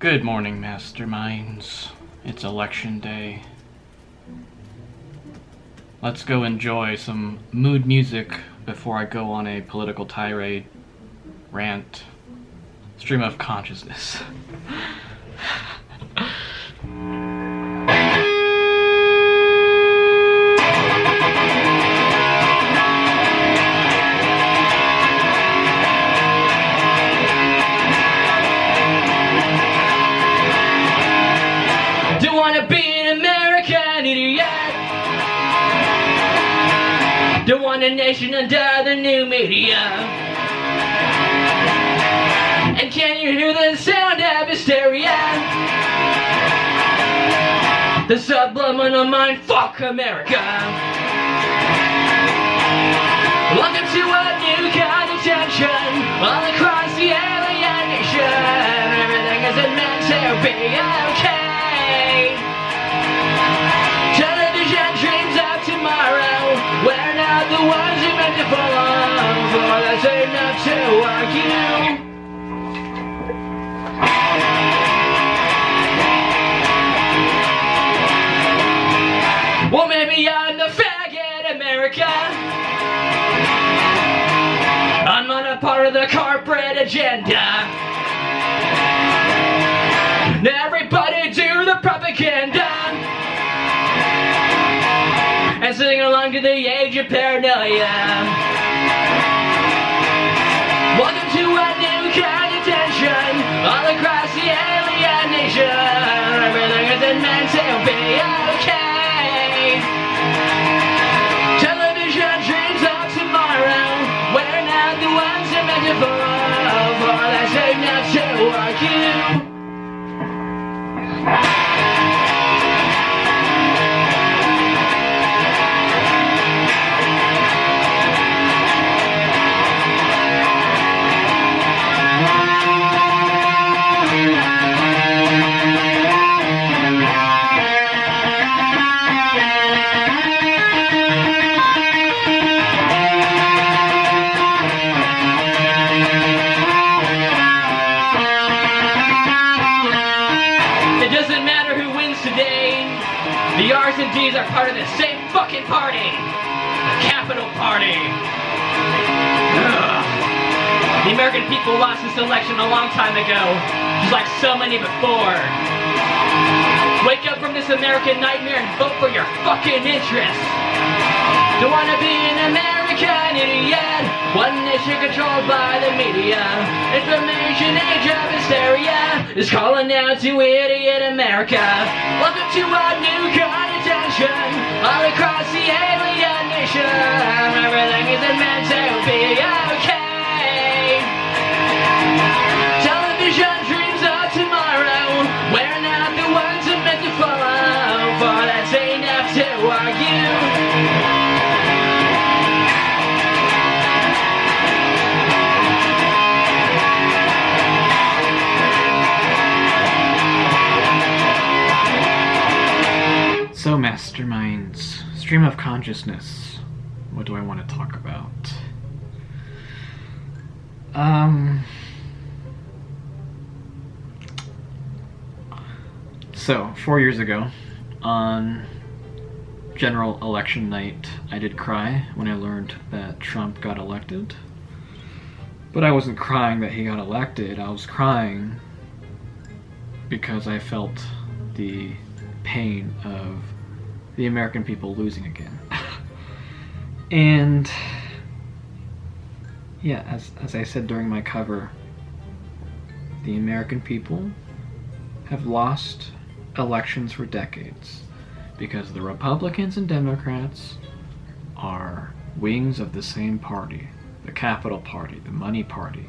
Good morning, masterminds. It's election day. Let's go enjoy some mood music before I go on a political tirade, rant, stream of consciousness. Don't wanna be an American idiot. Don't want a nation under the new media. And can you hear the sound of hysteria? The subliminal mind, fuck America. Welcome to a new kind of tension all across the alien nation. Everything isn't meant to be okay. Television dreams of tomorrow, we're not the ones who meant to follow, for that's enough to argue. Well, maybe I'm the faggot America. I'm not a part of the corporate agenda. Everybody do the propaganda and sing along to the age of paranoia. Welcome to a new kind of tension all across the alien nation. Everything isn't meant to be okay. Television dreams of tomorrow, we're not the ones who meant to fall, for that's enough to argue. The R's and D's are part of the same fucking party. The capital party. Ugh. The American people lost this election a long time ago, just like so many before. Wake up from this American nightmare and vote for your fucking interests. Don't wanna be an American idiot. One nation controlled by the media. Information age of hysteria is calling out to idiot America. Welcome to a new kind of tension all across the alien nation. Everything isn't meant to be okay. Television dreams of tomorrow, we're not the ones who meant to follow, for that's enough to argue. So, masterminds, stream of consciousness. What do I want to talk about? So, 4 years ago, on general election night, I did cry when I learned that Trump got elected. But I wasn't crying that he got elected, I was crying because I felt the pain of the American people losing again. And yeah, as I said during my cover, the American people have lost elections for decades because the Republicans and Democrats are wings of the same party, the capital party, the money party.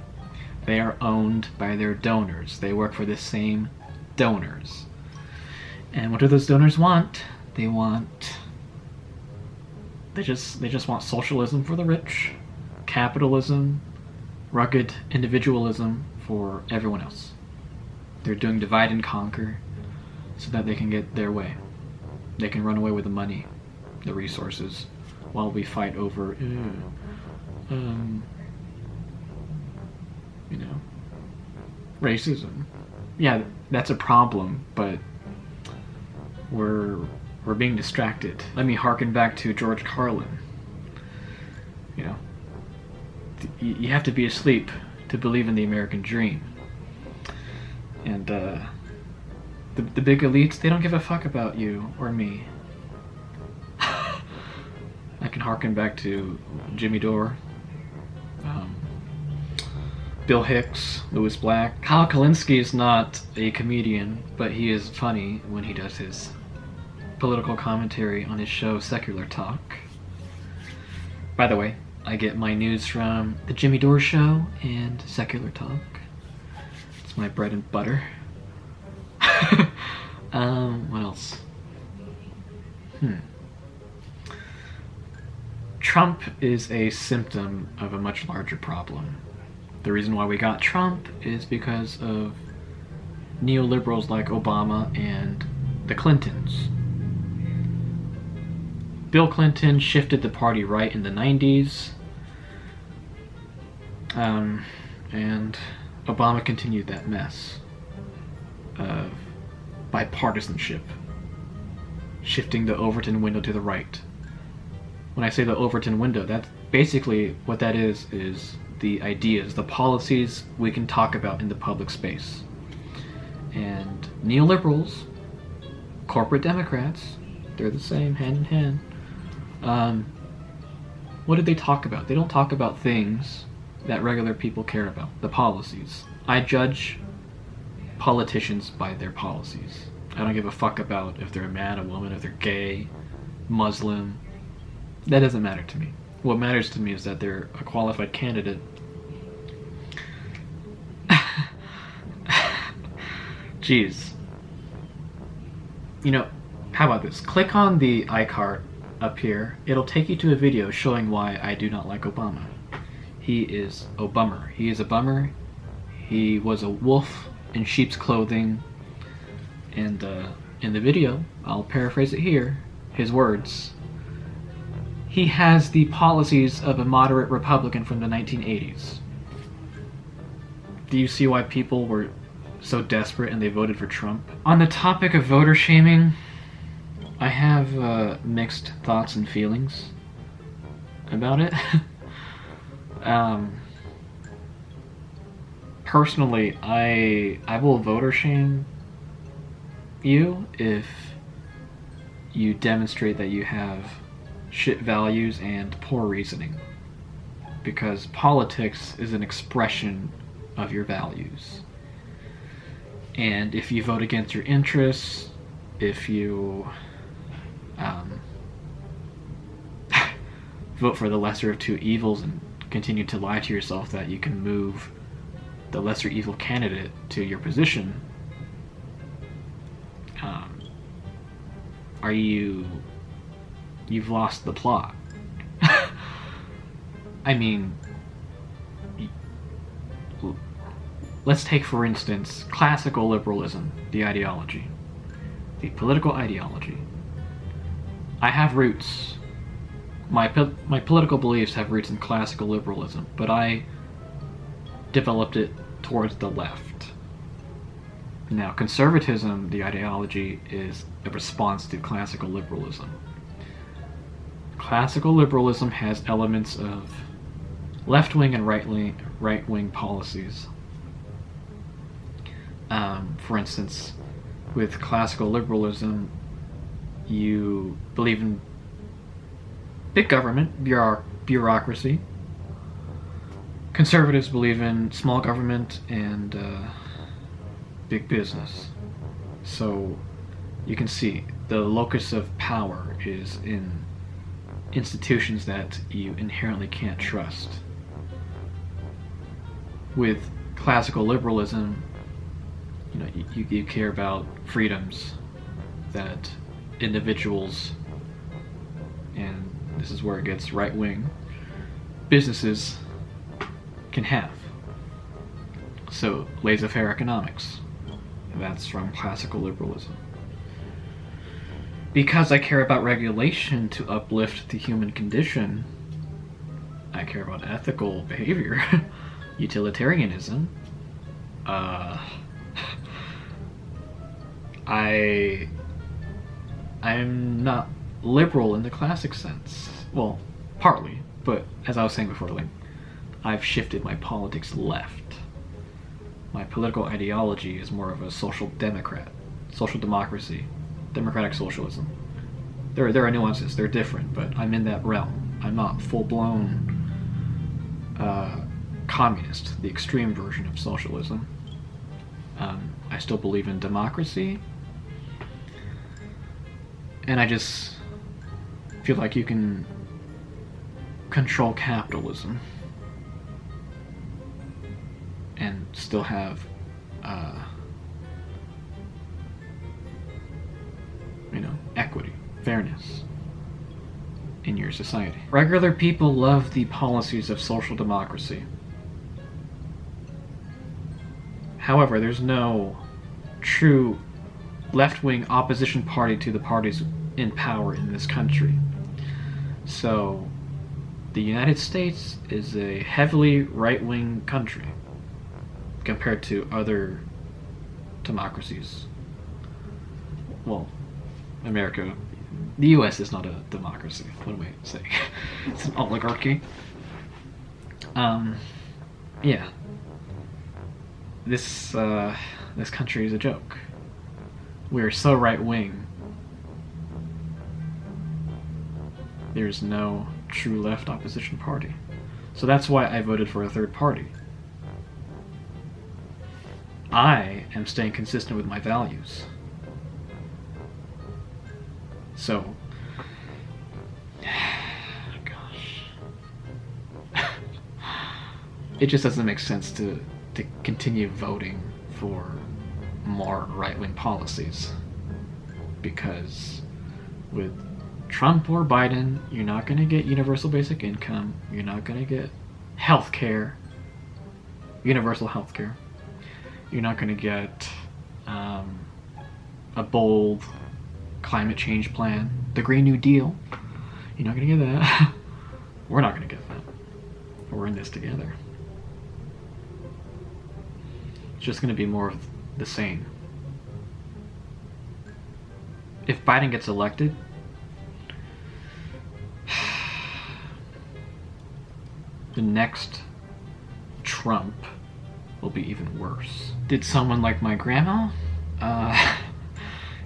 They are owned by their donors. They work for the same donors. And what do those donors want? They just want socialism for the rich, capitalism, rugged individualism for everyone else. They're doing divide and conquer so that they can get their way. They can run away with the money, the resources, while we fight over, racism, yeah, that's a problem, but we're being distracted. Let me harken back to George Carlin. You know, you have to be asleep to believe in the American dream. And the big elites, they don't give a fuck about you or me. I can harken back to Jimmy Dore, Bill Hicks, Louis Black. Kyle Kalinske is not a comedian, but he is funny when he does his political commentary on his show Secular Talk. By the way, I get my news from the Jimmy Dore Show and Secular Talk. It's my bread and butter. What else? Trump is a symptom of a much larger problem. The reason why we got Trump is because of neoliberals like Obama and the Clintons. Bill Clinton shifted the party right in the 90s, and Obama continued that mess of bipartisanship, shifting the Overton window to the right. When I say the Overton window, that's basically what that is the ideas, the policies we can talk about in the public space. And neoliberals, corporate Democrats, they're the same, hand in hand. What did they talk about? They don't talk about things that regular people care about, the policies. I judge politicians by their policies. I don't give a fuck about if they're a man, a woman, if they're gay, Muslim. That doesn't matter to me. What matters to me is that they're a qualified candidate. Jeez. You know, how about this? Click on the iCard up here. It'll take you to a video showing why I do not like Obama. He is a bummer. He is a bummer. He was a wolf in sheep's clothing. And in the video, I'll paraphrase it here, his words. He has the policies of a moderate Republican from the 1980s. Do you see why people were so desperate and they voted for Trump? On the topic of voter shaming, I have mixed thoughts and feelings about it. Personally, I will voter shame you if you demonstrate that you have shit values and poor reasoning, because politics is an expression of your values. And if you vote against your interests, if you vote for the lesser of two evils and continue to lie to yourself that you can move the lesser evil candidate to your position, you've lost the plot. I mean, let's take, for instance, classical liberalism, the ideology, the political ideology. I have roots. My political beliefs have roots in classical liberalism, but I developed it towards the left. Now, conservatism, the ideology, is a response to classical liberalism. Classical liberalism has elements of left-wing and right-wing policies. For instance, with classical liberalism, you believe in big government, bureaucracy. Conservatives believe in small government and big business. So you can see the locus of power is in institutions that you inherently can't trust. With classical liberalism, you know, you care about freedoms that individuals, and this is where it gets right-wing, businesses can have. So laissez-faire economics, that's from classical liberalism. Because I care about regulation to uplift the human condition, I care about ethical behavior, utilitarianism. I'm not liberal in the classic sense. Well, partly, but as I was saying before, like, I've shifted my politics left. My political ideology is more of a social democrat, social democracy, democratic socialism. There are nuances, they're different, but I'm in that realm. I'm not full-blown communist, the extreme version of socialism. I still believe in democracy, and I just feel like you can control capitalism and still have equity, fairness in your society. Regular people love the policies of social democracy. However, there's no true left-wing opposition party to the parties in power in this country. So, the United States is a heavily right-wing country compared to other democracies. Well, America, the US is not a democracy. What am I saying? It's an oligarchy. Yeah. This country is a joke. We are so right-wing. There's no true left opposition party. So that's why I voted for a third party. I am staying consistent with my values. So, gosh. It just doesn't make sense to continue voting for more right-wing policies. Because with Trump or Biden, you're not going to get universal basic income, you're not going to get health care, universal health care. You're not going to get a bold climate change plan, the Green New Deal. You're not going to get that. We're not going to get that. We're in this together. It's just going to be more of the same. If Biden gets elected, the next Trump will be even worse. Did someone like my grandma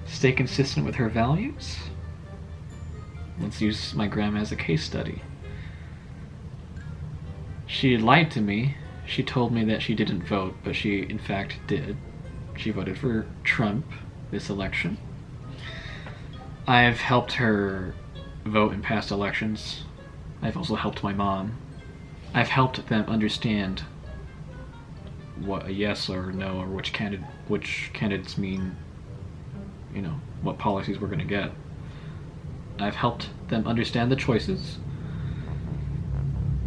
stay consistent with her values? Let's use my grandma as a case study. She lied to me. She told me that she didn't vote, but she in fact did. She voted for Trump this election. I've helped her vote in past elections. I've also helped my mom. I've helped them understand what a yes or no or which candidates mean, what policies we're going to get. I've helped them understand the choices,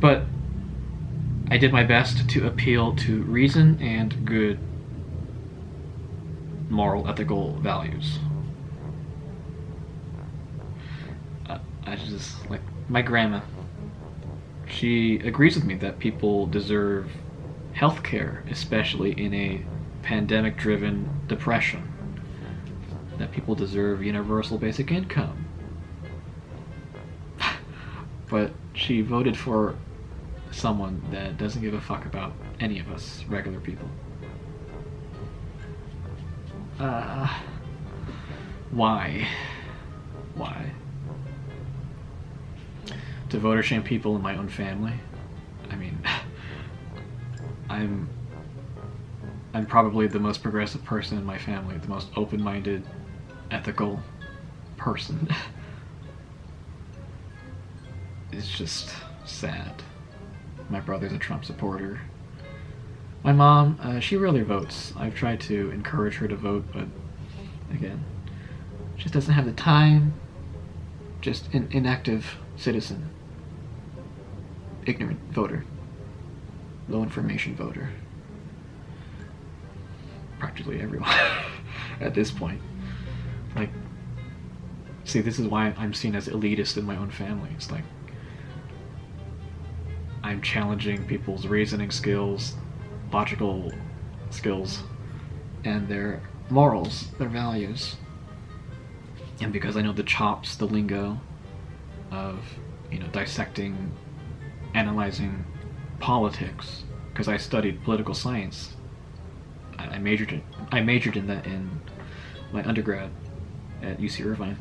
but I did my best to appeal to reason and good moral, ethical values. I just, like, my grandma, she agrees with me that people deserve health care, especially in a pandemic-driven depression. That people deserve universal basic income. But she voted for someone that doesn't give a fuck about any of us regular people. Why? To voter shame people in my own family? I mean, I'm probably the most progressive person in my family, the most open-minded, ethical person. It's just sad. My brother's a Trump supporter. My mom, she rarely votes. I've tried to encourage her to vote, but again, she just doesn't have the time. Just an inactive citizen. Ignorant voter. Low information voter. Practically everyone at this point. Like, see, this is why I'm seen as elitist in my own family. It's like, I'm challenging people's reasoning skills, logical skills, and their morals, their values. And because I know the chops, the lingo of, dissecting, analyzing politics, because I studied political science. I majored in that in my undergrad at UC Irvine.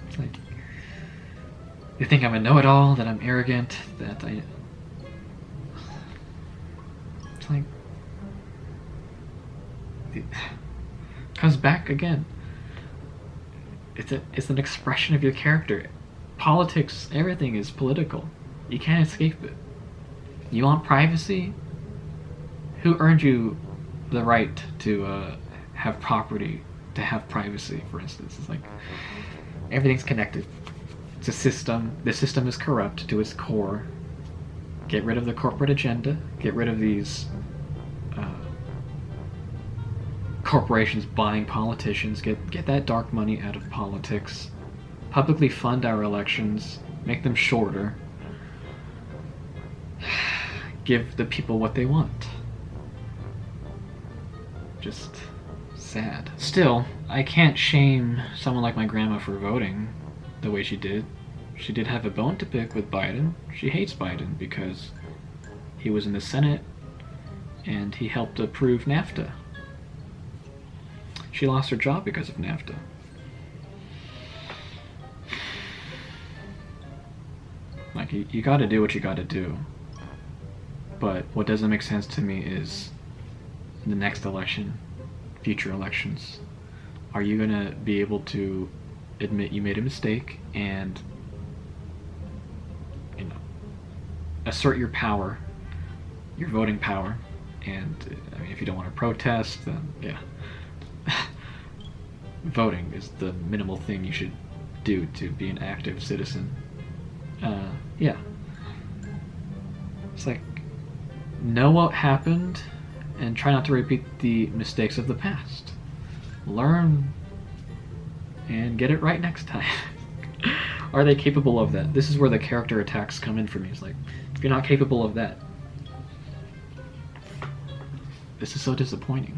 It's like, you think I'm a know-it-all, that I'm arrogant, that I... It's like... It comes back again. It's an expression of your character. Politics, everything is political. You can't escape it. You want privacy? Who earned you the right to have property, to have privacy, for instance? It's like, everything's connected. It's a system. The system is corrupt to its core. Get rid of the corporate agenda. Get rid of these corporations buying politicians. Get that dark money out of politics. Publicly fund our elections. Make them shorter. Give the people what they want. Just sad. Still, I can't shame someone like my grandma for voting the way she did. She did have a bone to pick with Biden. She hates Biden because he was in the Senate and he helped approve NAFTA. She lost her job because of NAFTA. Like, you gotta do what you gotta do. But what doesn't make sense to me is the next election, future elections. Are you gonna be able to admit you made a mistake and, assert your power, your voting power? And if you don't want to protest, then yeah. Voting is the minimal thing you should do to be an active citizen. Yeah. It's like, know what happened and try not to repeat the mistakes of the past. Learn and get it right next time. Are they capable of that? This is where the character attacks come in for me. It's like, if you're not capable of that, this is so disappointing.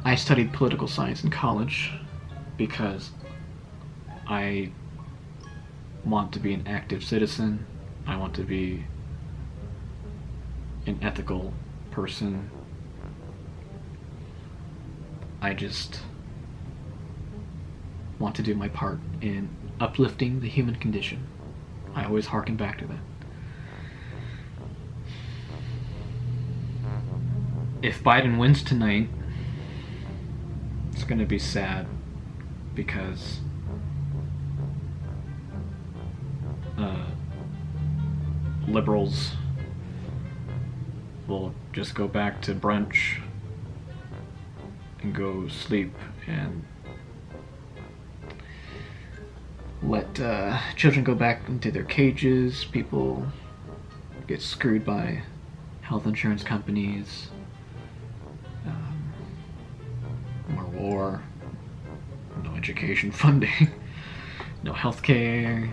I studied political science in college because I want to be an active citizen. I want to be an ethical person. I just want to do my part in uplifting the human condition. I always harken back to that. If Biden wins tonight, it's going to be sad because liberals will just go back to brunch and go sleep and let children go back into their cages. People get screwed by health insurance companies. More war. No education funding. No health care.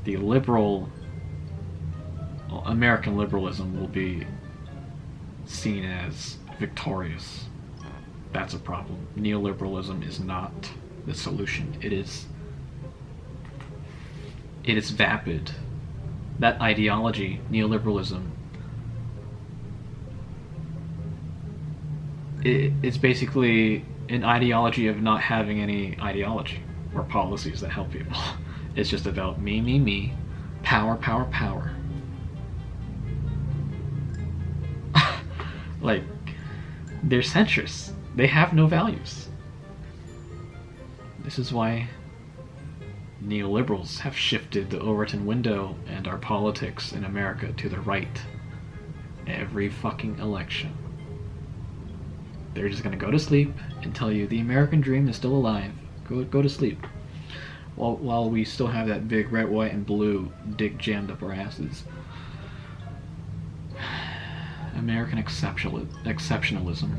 The American liberalism will be seen as victorious. That's a problem. Neoliberalism is not the solution. It is vapid. That ideology, neoliberalism, it's basically an ideology of not having any ideology or policies that help people. It's just about me, power, power, power. Like, they're centrists. They have no values. This is why neoliberals have shifted the Overton window and our politics in America to the right every fucking election. They're just gonna go to sleep and tell you the American dream is still alive. Go to sleep. While we still have that big red, white, and blue dick jammed up our asses. American exceptionalism.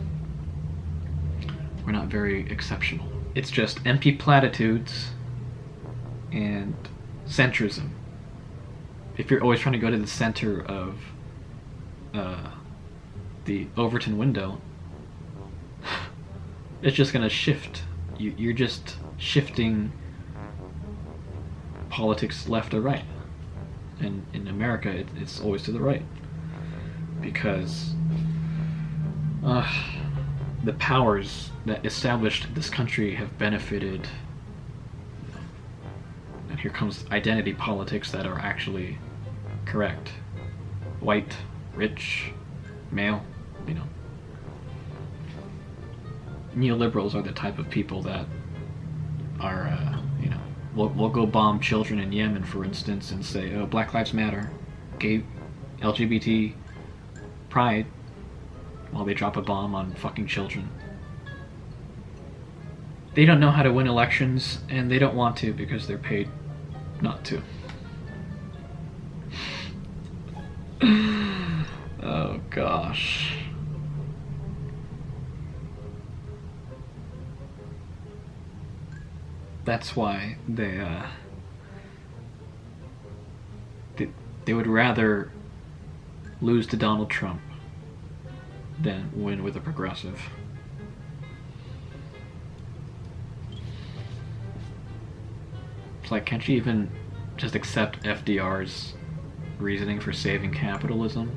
We're not very exceptional. It's just empty platitudes and centrism. if you're always trying to go to the center of the Overton window, it's just gonna shift. You're just shifting politics left or right. And in America, it's always to the right. Because the powers that established this country have benefited. And here comes identity politics that are actually correct. White, rich, male, you know. Neoliberals are the type of people that are, you know, we'll go bomb children in Yemen, for instance, and say, oh, Black Lives Matter, gay, LGBT, pride, while they drop a bomb on fucking children. They don't know how to win elections, and they don't want to because they're paid not to. Oh gosh. That's why they would rather lose to Donald Trump than win with a progressive. It's like, can't you even just accept FDR's reasoning for saving capitalism?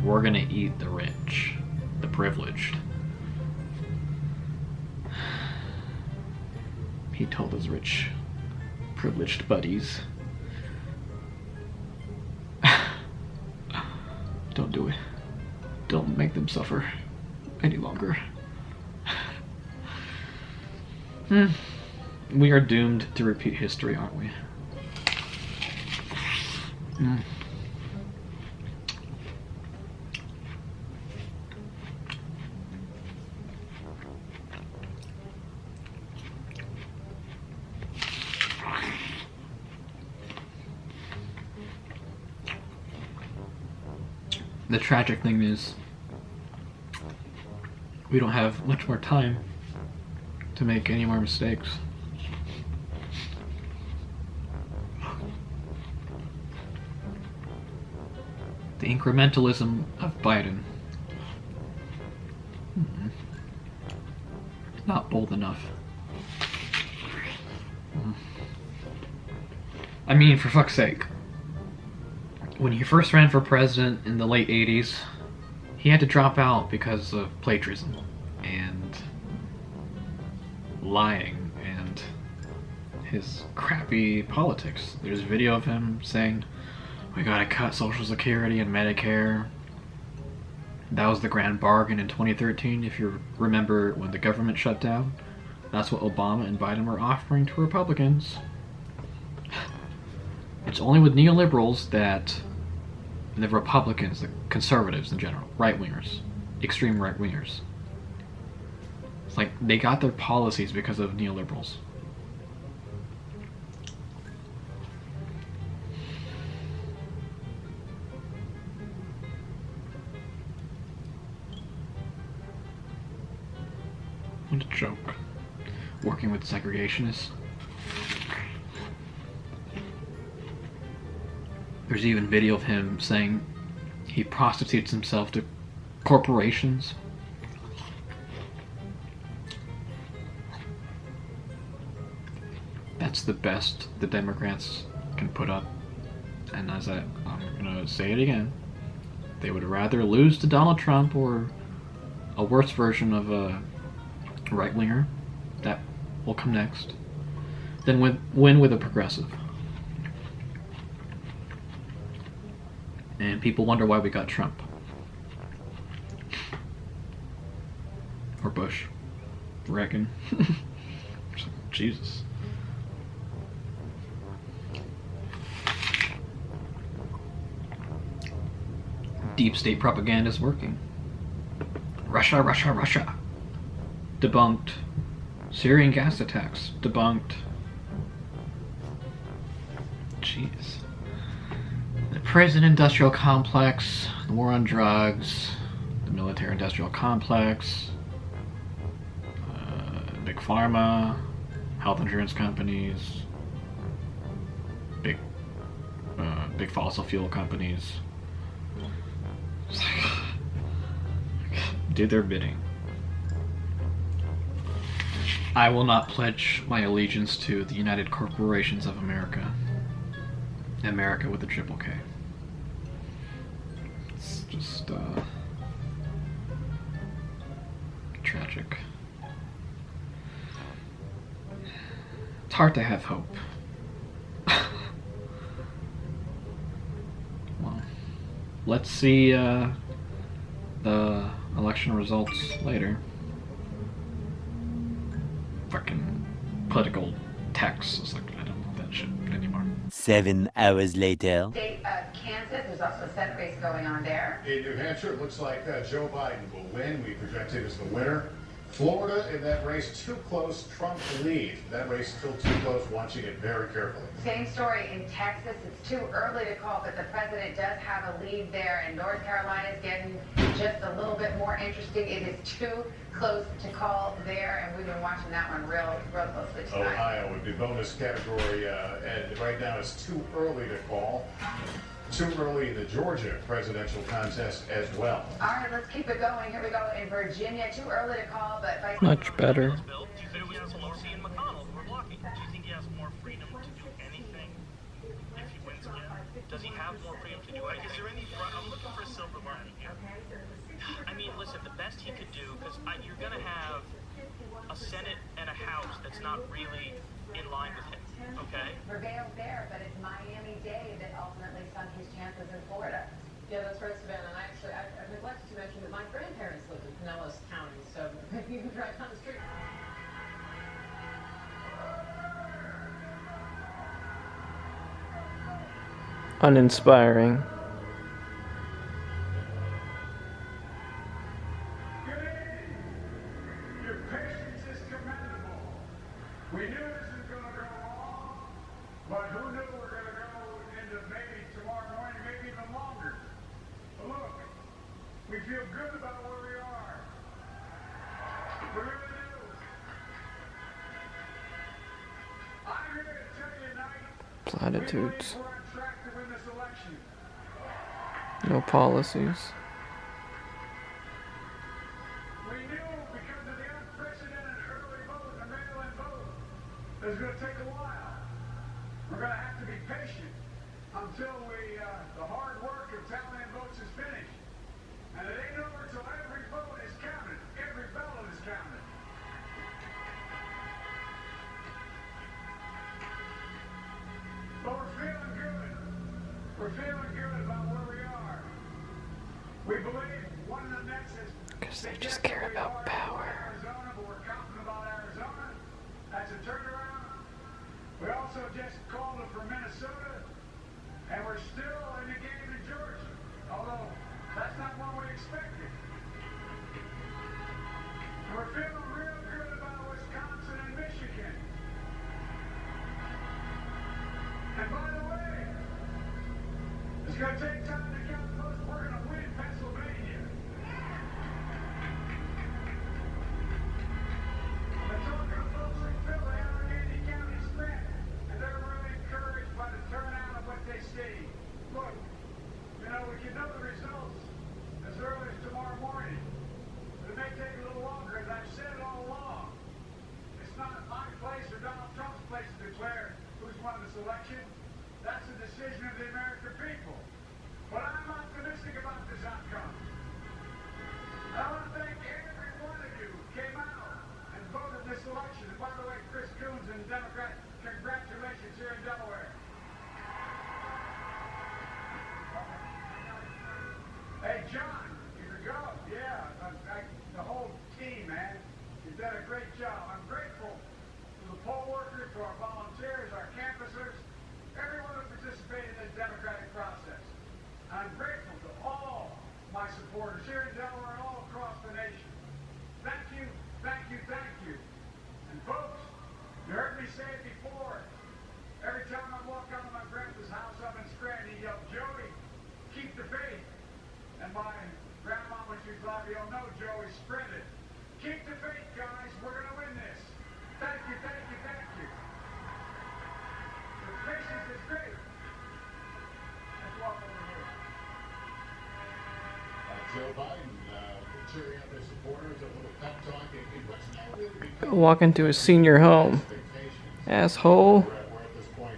We're gonna eat the rich, the privileged. He told his rich, privileged buddies, don't do it. Don't make them suffer any longer. We are doomed to repeat history, aren't we? The tragic thing is, we don't have much more time to make any more mistakes. The incrementalism of Biden. Not bold enough. I mean, for fuck's sake. When he first ran for president in the late 80s, he had to drop out because of plagiarism and lying and his crappy politics. There's a video of him saying, we gotta cut Social Security and Medicare. That was the grand bargain in 2013, if you remember, when the government shut down. That's what Obama and Biden were offering to Republicans. It's only with neoliberals that the Republicans, the conservatives in general, right-wingers, extreme right-wingers, it's like they got their policies because of neoliberals. What a joke. Working with segregationists. There's even video of him saying he prostitutes himself to corporations. That's the best the Democrats can put up. And as I'm gonna say it again, they would rather lose to Donald Trump or a worse version of a right-winger that will come next than win with a progressive. And people wonder why we got Trump. Or Bush. Reagan. Jesus. Deep state propaganda is working. Russia, Russia, Russia. Debunked. Syrian gas attacks. Debunked. Jeez. The prison industrial complex, the war on drugs, the military industrial complex, big pharma, health insurance companies, big big fossil fuel companies. It's like, do their bidding. I will not pledge my allegiance to the United Corporations of America. America with a triple K. It's just, tragic. It's hard to have hope. Well, let's see the election results later. Fucking political text is like, I don't want that shit anymore. 7 hours later. State of Kansas, there's also a Senate race going on there. In New Hampshire, it looks like Joe Biden will win. We project him as the winner. Florida, in that race, too close, Trump to lead. That race still too close, watching it very carefully. Same story in Texas. It's too early to call, but the president does have a lead there, and North Carolina is getting just a little bit more interesting. It is too close to call there, and we've been watching that one real closely tonight. Ohio would be bonus category, and right now it's too early to call. Too early in the Georgia presidential contest as well. All right, let's keep it going. Here we go in Virginia. Too early to call, but Much better. It was Pelosi and McConnell who were blocking. Do you think he has more freedom to do anything if he wins again? Does he have more freedom to do it? Is there any? I'm looking for a silver lining here. I mean, listen, the best he could do, because you're going to have a Senate and a House that's not really in line with him. Okay. prevailed there, but it's Miami-Dade that ultimately sunk his chances in Florida. Yeah, that's right, Savannah. And actually, I neglected to mention that my grandparents lived in Pinellas County, so maybe you can drive down the street. Uninspiring. Good evening. Your patience is commendable. We knew this was going to go wrong, but who knew we're going to go into maybe tomorrow morning, maybe even longer. But look, we feel good about where we are. We really do. I'm here to tell you tonight, Platitudes. we're on track to win this election. No policies. We knew because of the unprecedented early vote, the mail-in vote, it was going to take a while. We're going to have to be patient until the hard work of tallying votes is finished. And it ain't over till every vote is counted. Every ballot is counted. But we're feeling good. We're feeling good about where we are. We believe one of the next is... Because they just care about power. Arizona, but we're confident about Arizona. That's a turnaround. We also just called it for Minnesota, and we're still in the game in Georgia, although that's not what we expected. And we're feeling real good about Wisconsin and Michigan. And by the way, it's going to take time to count the votes. We're going to win Pennsylvania. The talking folks in Philly, Allegheny County spent, and they're really encouraged by the turnout of what they see. Look, you know, we can know the results as early as tomorrow morning. But it may take a little longer, as I've said all along. It's not my place or Donald Trump's place to declare who's won this election. That's a decision of the American people. But I'm optimistic about this outcome. I want to thank every one of you who came out and voted this election. And by the way, Chris Coons and the Democrat, congratulations here in Delaware. Hey, John, you can go. Yeah, the whole team, man. You've done a great job. I'm grateful to the poll workers, to our volunteers, our canvassers, everyone who participated in the democratic process. I'm grateful to all my supporters here in Delaware and all across the nation. Thank you, thank you, thank you. And folks, you heard me say it before. Every time I walk out of my grandpa's house up in Scranton, he yelled, Joey, keep the faith. And my grandma, when she was alive, you'll know Joey sprinted. Keep the faith, guys. We're going to win this. Thank you, thank you, thank you. The patience is great. Biden cheering up his supporters, a little pep talk in what's now really become Go walk into a senior home. Asshole. we're at this point.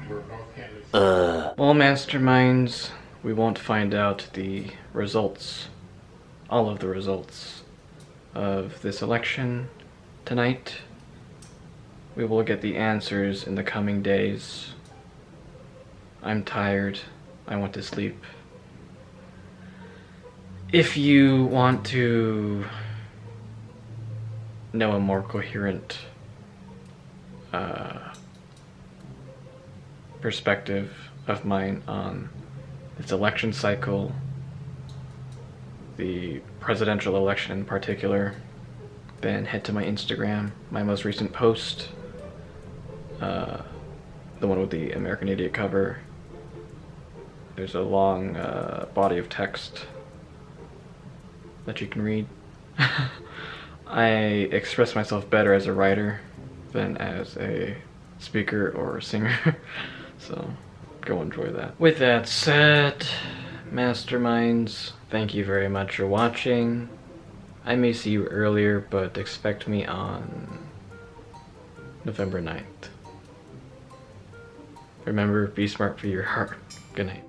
We're both candidates. Well, masterminds, we won't find out the results, all of the results of this election tonight. We will get the answers in the coming days. I'm tired. I want to sleep. If you want to know a more coherent perspective of mine on this election cycle, the presidential election in particular, then head to my Instagram, my most recent post, the one with the American Idiot cover. There's a long body of text that you can read. I express myself better as a writer than as a speaker or a singer, so go enjoy that. With that said, masterminds, thank you very much for watching. I may see you earlier, but expect me on November 9th. Remember, be smart for your heart. Good night.